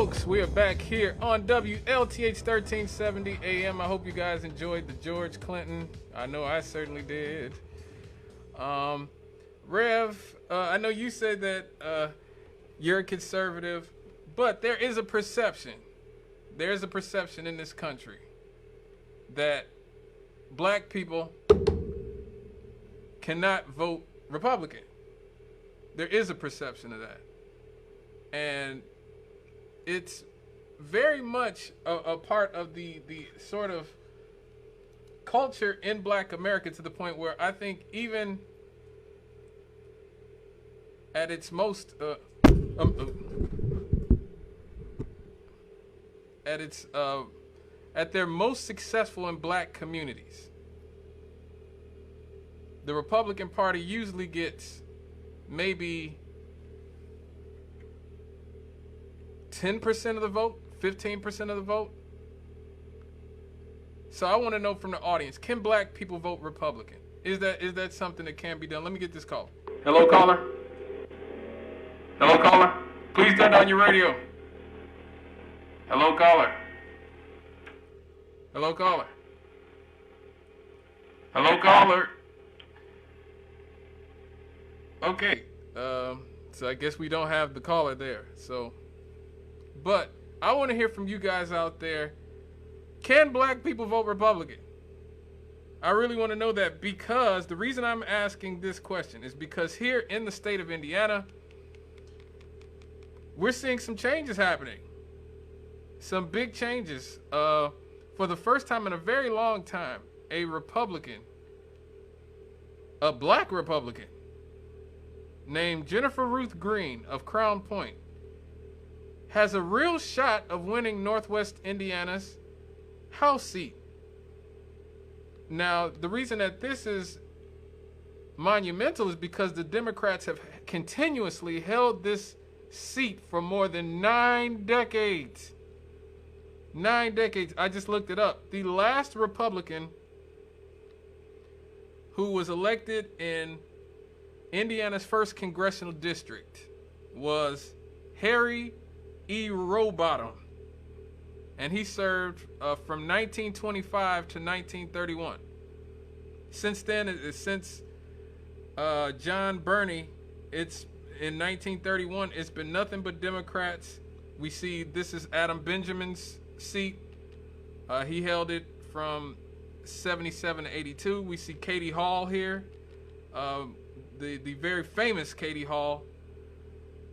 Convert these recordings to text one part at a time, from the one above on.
folks, we are back here on WLTH 1370 AM. I hope you guys enjoyed the George Clinton. I know I certainly did. Rev, I know you said that you're a conservative, but there is a perception. There's a perception in this country that black people cannot vote Republican. There is a perception of that. And it's very much a part of the sort of culture in black America, to the point where I think even at its most at their most successful in black communities, the Republican Party usually gets maybe 10% of the vote, 15% of the vote. So I want to know from the audience, can black people vote Republican? Is that something that can be done? Let me get this call. Hello, caller. Hello, caller. Please turn down your radio. Hello, caller. Hello, caller. Hello, caller. Okay. So I guess we don't have the caller there. So, but I want to hear from you guys out there. Can black people vote Republican? I really want to know that, because the reason I'm asking this question is because here in the state of Indiana, we're seeing some changes happening. Some big changes. For the first time in a very long time, a Republican, a black Republican, named Jennifer-Ruth Green of Crown Point, has a real shot of winning Northwest Indiana's House seat. Now, the reason that this is monumental is because the Democrats have continuously held this seat for more than 9 decades. 9 decades. I just looked it up. The last Republican who was elected in Indiana's 1st congressional district was Harry E. Rowbottom, and he served from 1925 to 1931. Since then, since John Birney, it's in 1931, it's been nothing but Democrats. We see this is Adam Benjamin's seat. He held it from 77 to 82. We see Katie Hall here, the very famous Katie Hall.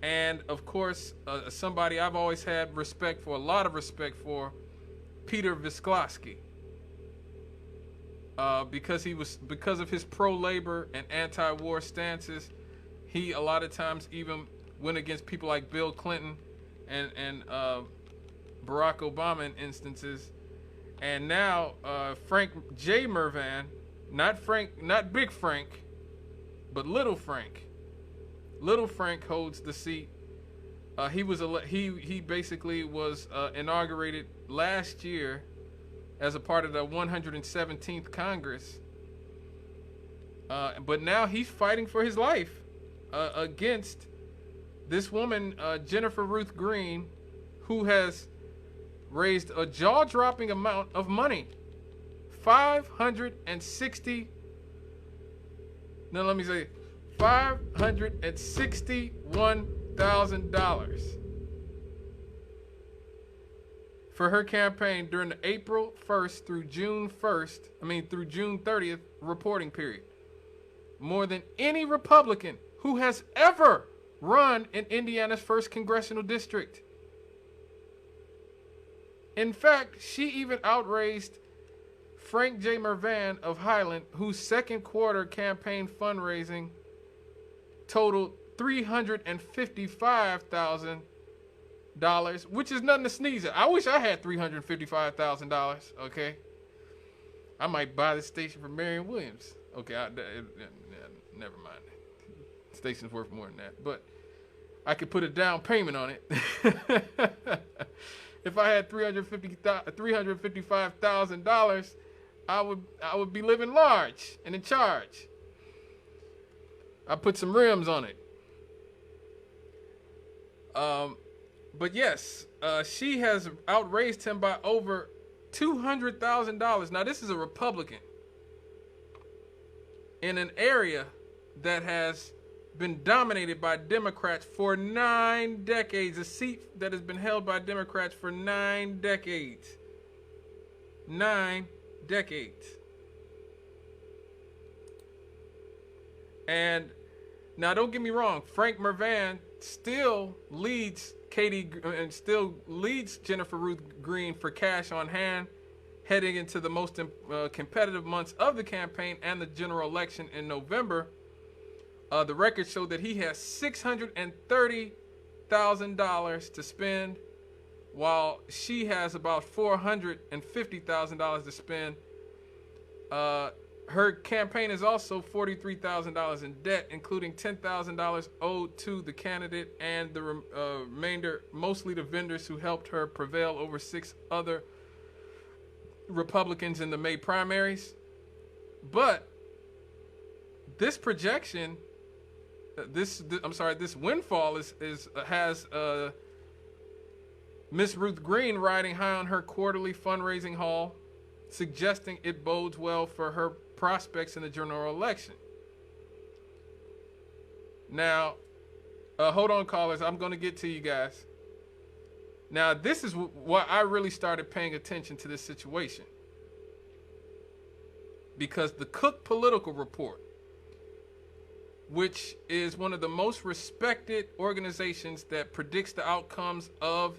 And of course, somebody I've always had respect for, a lot of respect for, Peter Visclosky, because of his pro-labor and anti-war stances. He a lot of times even went against people like Bill Clinton and Barack Obama in instances. And now Frank J. Mervan, not Big Frank, but Little Frank. Little Frank holds the seat. He basically was inaugurated last year as a part of the 117th Congress. But now he's fighting for his life against this woman, Jennifer-Ruth Green, who has raised a jaw-dropping amount of money. $561,000 for her campaign during the April 1st through June 30th reporting period. More than any Republican who has ever run in Indiana's 1st congressional district. In fact, she even outraised Frank J. Mervan of Highland, whose 2nd quarter campaign fundraising totaled $355,000, which is nothing to sneeze at. I wish I had $355,000, okay? I might buy the station from Marion Williams. Okay, never mind. The station's worth more than that, but I could put a down payment on it. If I had $355,000, I would be living large and in charge. I put some rims on it. But yes, she has outraised him by over $200,000. Now, this is a Republican in an area that has been dominated by Democrats for 9 decades. A seat that has been held by Democrats for 9 decades. 9 decades. And now, don't get me wrong, Frank Mervan still leads Jennifer-Ruth Green for cash on hand, heading into the most competitive months of the campaign and the general election in November. The records show that he has $630,000 to spend, while she has about $450,000 to spend. Her campaign is also $43,000 in debt, including $10,000 owed to the candidate and the remainder, mostly the vendors who helped her prevail over 6 other Republicans in the May primaries. But this projection, this windfall has Miss Ruth Green riding high on her quarterly fundraising haul, suggesting it bodes well for her prospects in the general election. Now, hold on, callers. I'm going to get to you guys. Now, this is why I really started paying attention to this situation. Because the Cook Political Report, which is one of the most respected organizations that predicts the outcomes of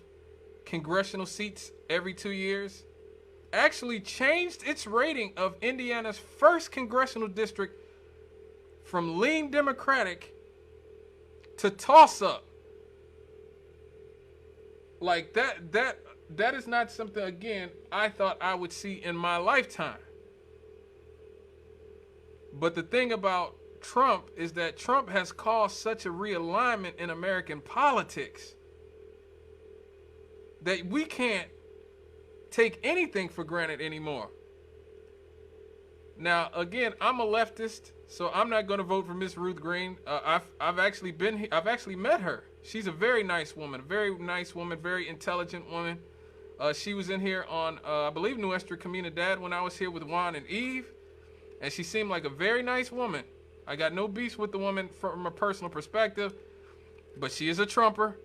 congressional seats every 2 years, actually changed its rating of Indiana's first congressional district from lean Democratic to toss-up. Like that is not something, again, I thought I would see in my lifetime. But the thing about Trump is that Trump has caused such a realignment in American politics that we can't take anything for granted anymore. Now, again, I'm a leftist, so I'm not going to vote for Miss Ruth Green. I've actually met her. She's a very nice woman, very intelligent woman. She was in here on, I believe, Nuestra Comunidad when I was here with Juan and Eve, and she seemed like a very nice woman. I got no beef with the woman from a personal perspective, but she is a Trumper.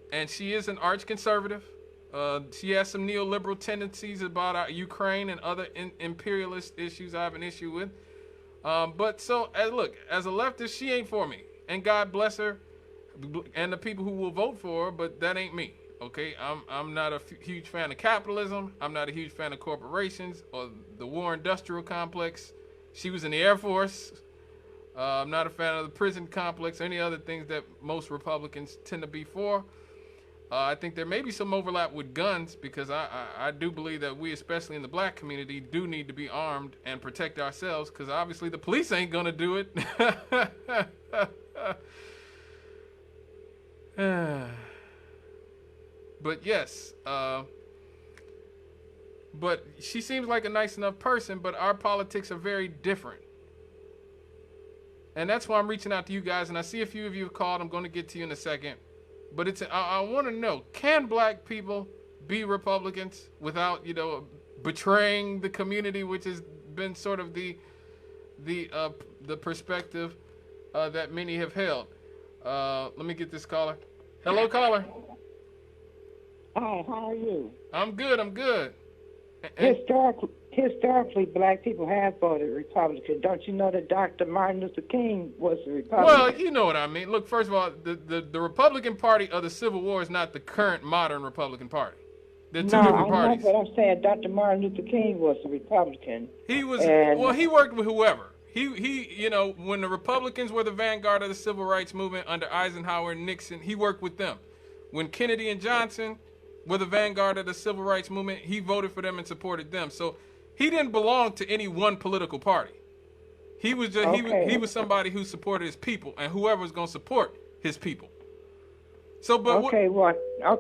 And she is an arch conservative. She has some neoliberal tendencies about Ukraine and other imperialist issues I have an issue with. But so, look, as a leftist, she ain't for me. And God bless her and the people who will vote for her, but that ain't me. Okay, I'm not a huge fan of capitalism. I'm not a huge fan of corporations or the war industrial complex. She was in the Air Force. I'm not a fan of the prison complex or any other things that most Republicans tend to be for. I think there may be some overlap with guns, because I do believe that we, especially in the black community, do need to be armed and protect ourselves, because obviously the police ain't going to do it. But yes, but she seems like a nice enough person, but our politics are very different. And that's why I'm reaching out to you guys, and I see a few of you have called. I'm going to get to you in a second. But I want to know, can black people be Republicans without, betraying the community, which has been sort of the perspective that many have held? Let me get this caller. Hello, caller. Hi, how are you? I'm good. Historically, black people have voted Republican. Don't you know that Dr. Martin Luther King was a Republican? Well, you know what I mean. Look, first of all, the Republican Party of the Civil War is not the current modern Republican Party. They're two different parties. No, but I'm saying Dr. Martin Luther King was a Republican. He was, well, he worked with whoever. He, when the Republicans were the vanguard of the Civil Rights Movement under Eisenhower and Nixon, he worked with them. When Kennedy and Johnson were the vanguard of the Civil Rights Movement, he voted for them and supported them. So he didn't belong to any one political party. He was just he was somebody who supported his people, and whoever was going to support his people. So, but he was a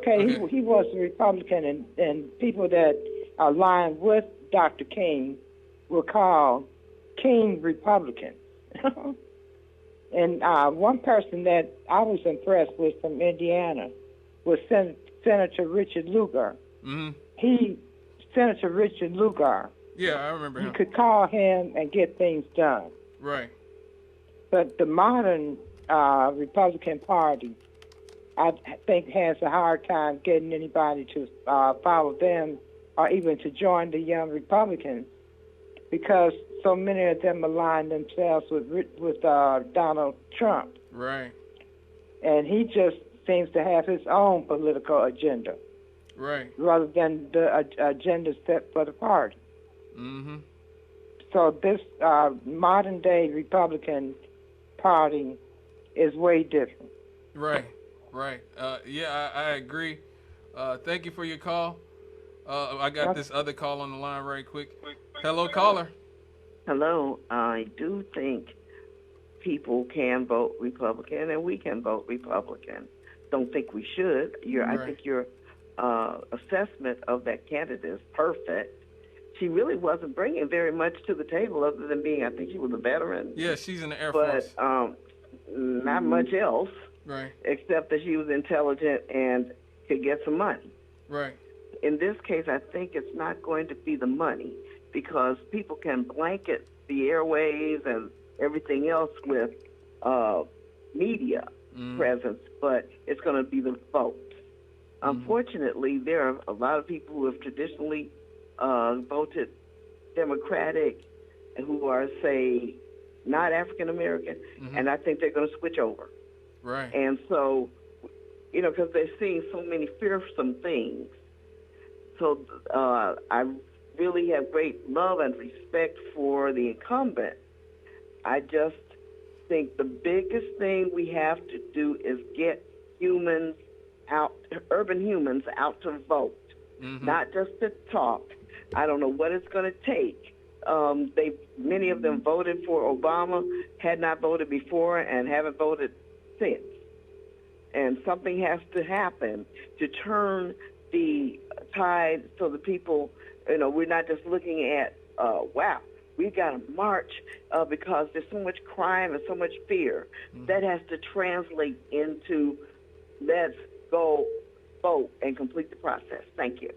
Republican, and people that aligned with Dr. King were called King Republicans. And one person that I was impressed with from Indiana was Senator Richard Lugar. Mm-hmm. Senator Richard Lugar. Yeah, I remember him. You could call him and get things done. Right. But the modern Republican Party, I think, has a hard time getting anybody to follow them or even to join the young Republicans, because so many of them align themselves with Donald Trump. Right. And he just seems to have his own political agenda. Right. Rather than the agenda set for the party. Mm-hmm. So this modern-day Republican Party is way different. Right. Right. Yeah, I agree. Thank you for your call. I got this other call on the line right quick. Hello, caller. Hello. I do think people can vote Republican and we can vote Republican. Don't think we should. Right. I think your assessment of that candidate is perfect. She really wasn't bringing very much to the table other than being, I think she was a veteran. Yeah, she's in the Air Force. But not much else. Right. Except that she was intelligent and could get some money. Right. In this case, I think it's not going to be the money, because people can blanket the airways and everything else with media presence, but it's going to be the vote. Unfortunately, there are a lot of people who have traditionally voted Democratic and who are, say, not African American, and I think they're going to switch over. Right. And so, because they're seeing so many fearsome things. So I really have great love and respect for the incumbent. I just think the biggest thing we have to do is get humans out, urban humans out to vote, not just to talk. I don't know what it's going to take. Many of them voted for Obama, had not voted before, and haven't voted since. And something has to happen to turn the tide so the people, we're not just looking at, wow, we've got to march because there's so much crime and so much fear. That has to translate into let's go vote and complete the process. Thank you.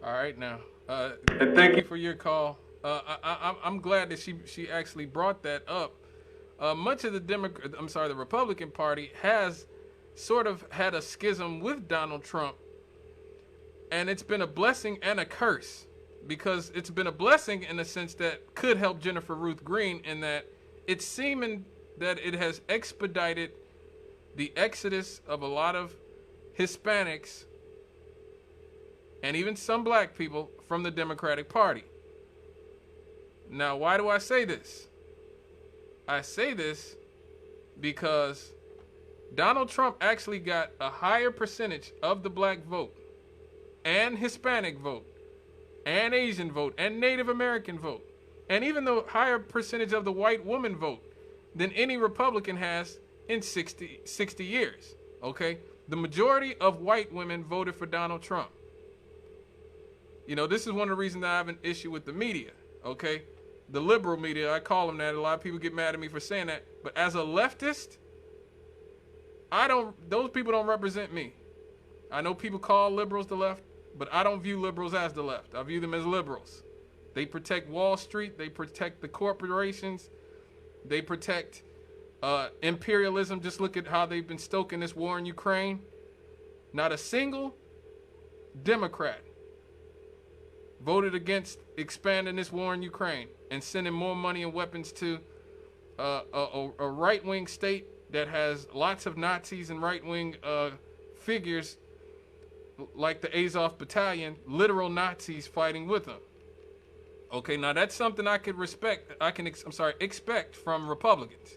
All right, now. Thank you for your call. I'm glad that she actually brought that up. Much of the Republican Party has sort of had a schism with Donald Trump, and it's been a blessing and a curse, because it's been a blessing in the sense that could help Jennifer-Ruth Green, in that it's seeming that it has expedited the exodus of a lot of Hispanics and even some black people from the Democratic Party. Now, why do I say this? I say this because Donald Trump actually got a higher percentage of the black vote and Hispanic vote and Asian vote and Native American vote, and even the higher percentage of the white woman vote than any Republican has in 60 years, okay? The majority of white women voted for Donald Trump. This is one of the reasons that I have an issue with the media, okay? The liberal media, I call them that. A lot of people get mad at me for saying that. But as a leftist, those people don't represent me. I know people call liberals the left, but I don't view liberals as the left. I view them as liberals. They protect Wall Street. They protect the corporations. They protect imperialism. Just look at how they've been stoking this war in Ukraine. Not a single Democrat voted against expanding this war in Ukraine and sending more money and weapons to a right-wing state that has lots of Nazis and right-wing figures like the Azov Battalion, literal Nazis fighting with them. Okay, now that's something I could expect from Republicans.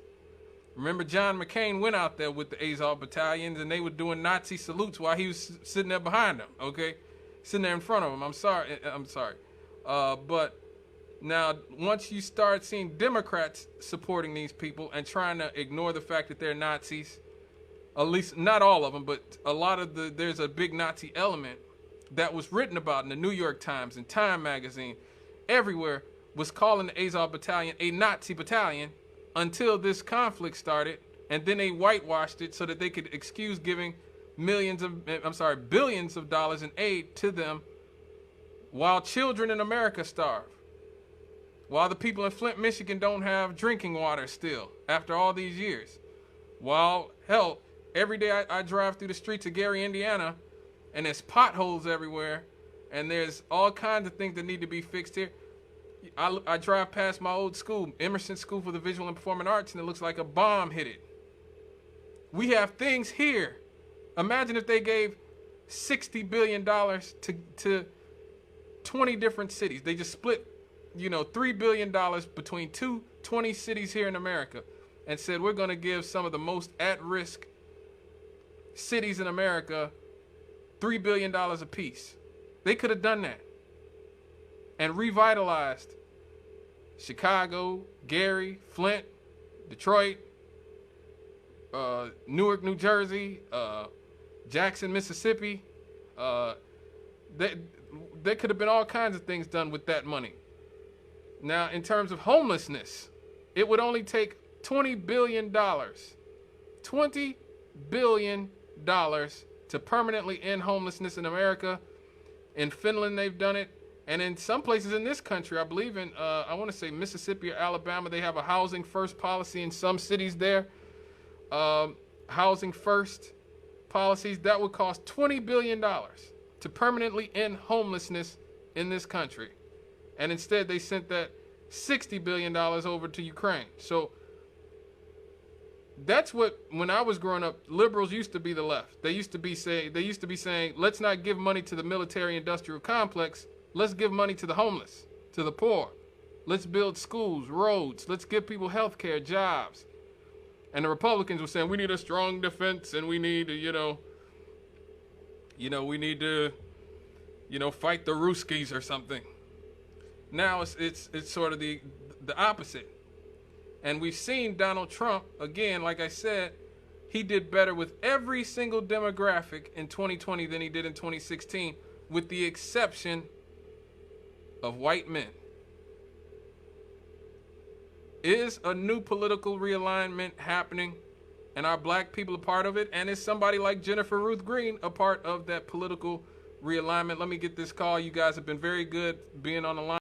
Remember, John McCain went out there with the Azov battalions, and they were doing Nazi salutes while he was sitting there behind them. Okay, sitting there in front of them. I'm sorry. But now, once you start seeing Democrats supporting these people and trying to ignore the fact that they're Nazis, at least not all of them, but a lot of there's a big Nazi element that was written about in the New York Times and Time magazine, everywhere, was calling the Azov battalion a Nazi battalion until this conflict started and then they whitewashed it so that they could excuse giving billions of dollars in aid to them while children in America starve. While the people in Flint, Michigan don't have drinking water still after all these years. While, hell, every day I drive through the streets of Gary, Indiana, and there's potholes everywhere, and there's all kinds of things that need to be fixed here. I drive past my old school, Emerson School for the Visual and Performing Arts, and it looks like a bomb hit it. We have things here. Imagine if they gave $60 billion to 20 different cities. They just split, $3 billion between 20 cities here in America and said, we're going to give some of the most at-risk cities in America $3 billion apiece. They could have done that and revitalized Chicago, Gary, Flint, Detroit, Newark, New Jersey, Jackson, Mississippi. There could have been all kinds of things done with that money. Now, in terms of homelessness, it would only take $20 billion. $20 billion to permanently end homelessness in America. In Finland, they've done it. And in some places in this country, I believe in, I want to say Mississippi or Alabama, they have a housing first policy in some cities there. Housing first policies, that would cost $20 billion to permanently end homelessness in this country. And instead, they sent that $60 billion over to Ukraine. So that's what, when I was growing up, liberals used to be the left. They used to be saying, let's not give money to the military-industrial complex. Let's give money to the homeless, to the poor. Let's build schools, roads. Let's give people health care, jobs. And the Republicans were saying, we need a strong defense, and we need to, we need to, fight the Ruskies or something. Now it's sort of the opposite. And we've seen Donald Trump, again, like I said, he did better with every single demographic in 2020 than he did in 2016, with the exception of white men. Is a new political realignment happening, and are black people a part of it? And is somebody like Jennifer-Ruth Green a part of that political realignment? Let me get this call. You guys have been very good being on the line.